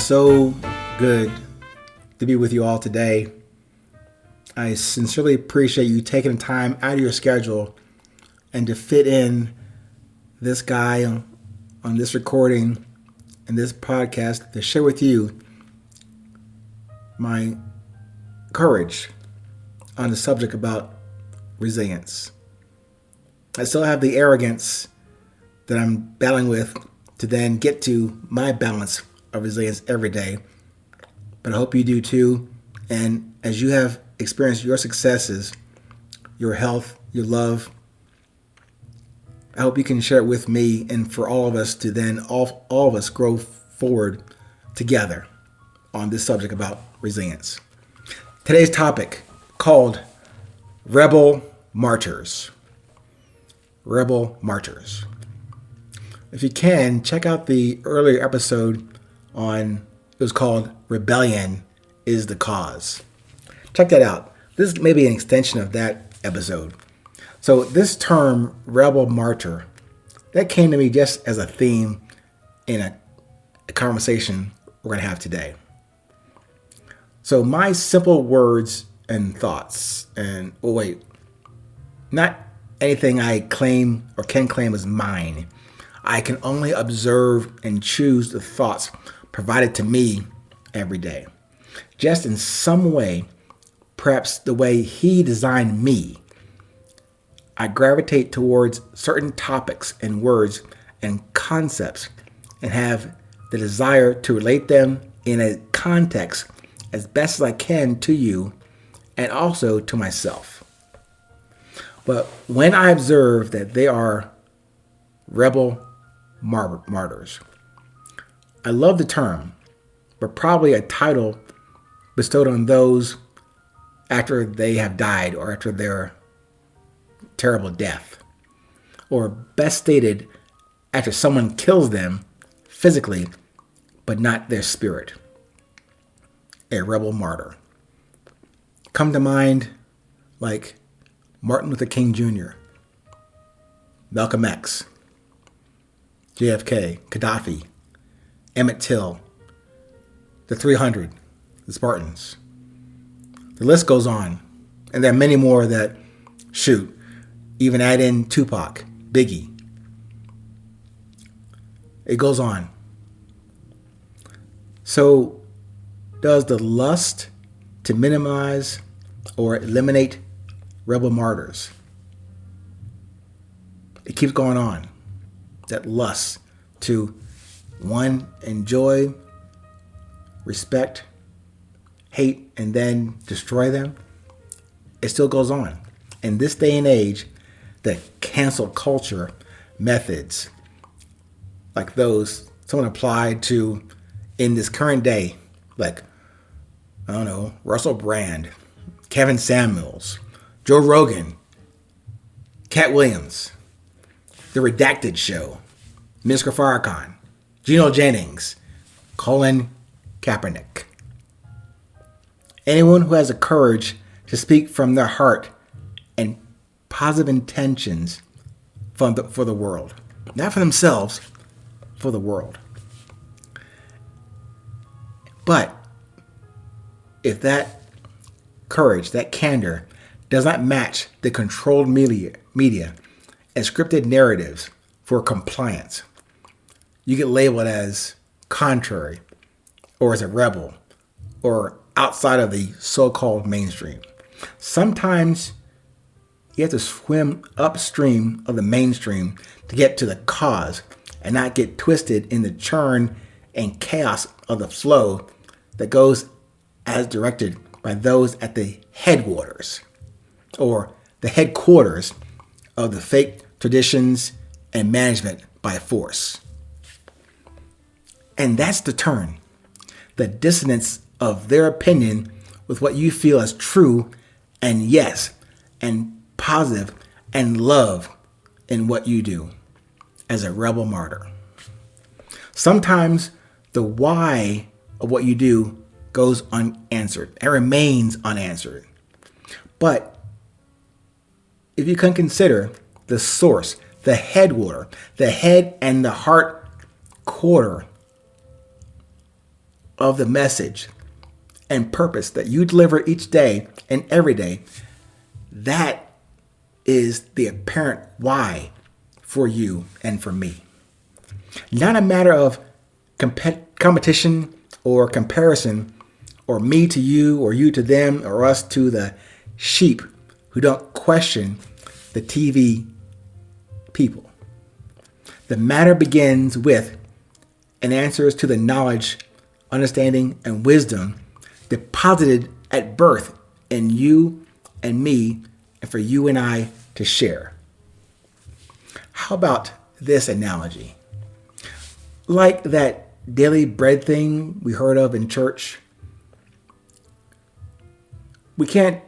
so good to be with you all today. I sincerely appreciate you taking the time out of your schedule and to fit in this guy on this recording and this podcast to share with you my courage on the subject about resilience. I still have the arrogance that I'm battling with to then get to my balance of resilience every day. But I hope you do too. And as you have experienced your successes, your health, your love, I hope you can share it with me and for all of us to then all of us grow forward together on this subject about resilience. Today's topic called Rebel Martyrs. Rebel Martyrs. If you can, check out the earlier episode it was called Rebellion is the Cause. Check that out. This may be an extension of that episode. So this term, rebel martyr, that came to me just as a theme in a conversation we're going to have today. So my simple words and thoughts, not anything I claim or can claim as mine. I can only observe and choose the thoughts provided to me every day. Just in some way, perhaps the way he designed me, I gravitate towards certain topics and words and concepts and have the desire to relate them in a context as best as I can to you and also to myself. But when I observe that they are rebel martyrs, I love the term, but probably a title bestowed on those after they have died or after their terrible death, or best stated, after someone kills them physically, but not their spirit. A rebel martyr. Come to mind like Martin Luther King Jr., Malcolm X, JFK, Gaddafi, Emmett Till, the 300, the Spartans. The list goes on. And there are many more that, even add in Tupac, Biggie. It goes on. So does the lust to minimize or eliminate rebel martyrs? It keeps going on. That lust to, one, enjoy, respect, hate, and then destroy them. It still goes on. In this day and age, the cancel culture methods, like those someone applied to in this current day, like, Russell Brand, Kevin Samuels, Joe Rogan, Cat Williams, The Redacted Show, Mr. Farrakhan, Gino Jennings, Colin Kaepernick. Anyone who has the courage to speak from their heart and positive intentions for the world. Not for themselves, for the world. But if that courage, that candor, does not match the controlled media and scripted narratives for compliance, you get labeled as contrary or as a rebel or outside of the so-called mainstream. Sometimes you have to swim upstream of the mainstream to get to the cause and not get twisted in the churn and chaos of the flow that goes as directed by those at the headquarters or the headquarters of the fake traditions and management by force. And that's the turn, the dissonance of their opinion with what you feel as true and yes and positive and love in what you do as a rebel martyr. Sometimes the why of what you do goes unanswered and remains unanswered. But if you can consider the source, the headwater, the head and the heart quarter of the message and purpose that you deliver each day and every day, that is the apparent why for you and for me. Not a matter of competition or comparison, or me to you, or you to them, or us to the sheep who don't question the TV people. The matter begins with and answers to the knowledge, understanding, and wisdom deposited at birth in you and me, and for you and I to share. How about this analogy? Like that daily bread thing we heard of in church. We can't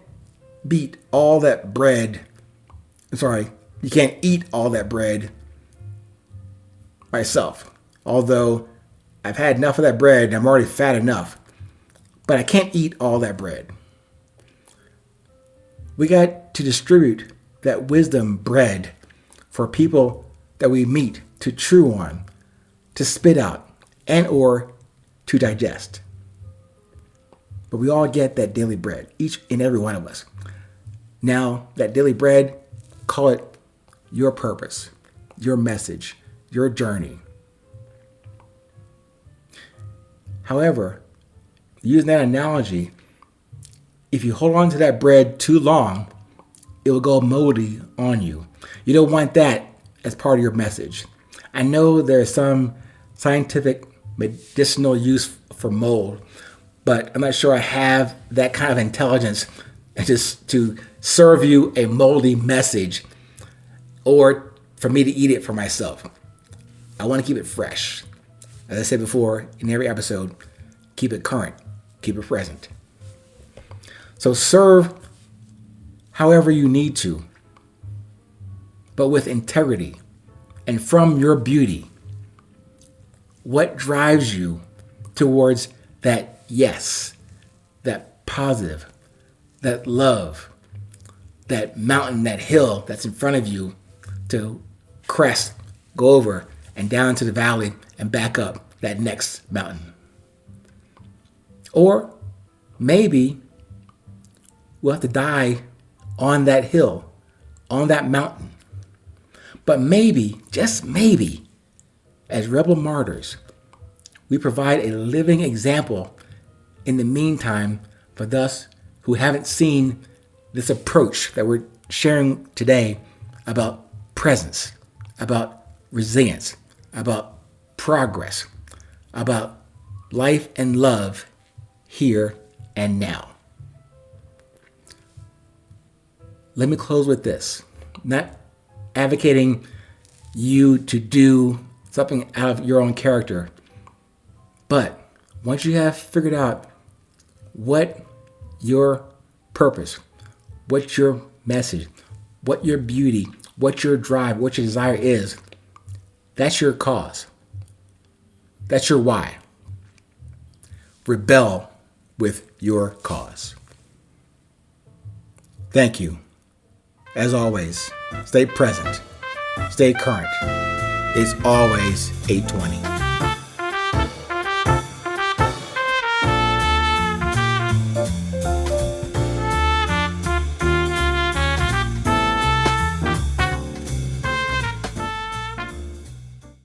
beat all that bread. You can't eat all that bread myself. Although I've had enough of that bread and I'm already fat enough. But I can't eat all that bread. We got to distribute that wisdom bread for people that we meet to chew on, to spit out, and or to digest. But we all get that daily bread, each and every one of us. Now, that daily bread, call it your purpose, your message, your journey. However, using that analogy, if you hold on to that bread too long, it will go moldy on you. You don't want that as part of your message. I know there's some scientific medicinal use for mold, but I'm not sure I have that kind of intelligence just to serve you a moldy message or for me to eat it for myself. I want to keep it fresh. As I said before in every episode, keep it current, keep it present. So serve however you need to, but with integrity and from your beauty. What drives you towards that yes, that positive, that love, that mountain, that hill that's in front of you to crest, go over, and down to the valley and back up that next mountain? Or maybe we'll have to die on that hill, on that mountain. But maybe, just maybe, as rebel martyrs, we provide a living example in the meantime for those who haven't seen this approach that we're sharing today about presence, about resilience, about progress, about life and love here and now. Let me close with this. Not advocating you to do something out of your own character, but once you have figured out what your purpose, what your message, what your beauty, what your drive, what your desire is, that's your cause. That's your why. Rebel with your cause. Thank you. As always, stay present, stay current. It's always 8:20.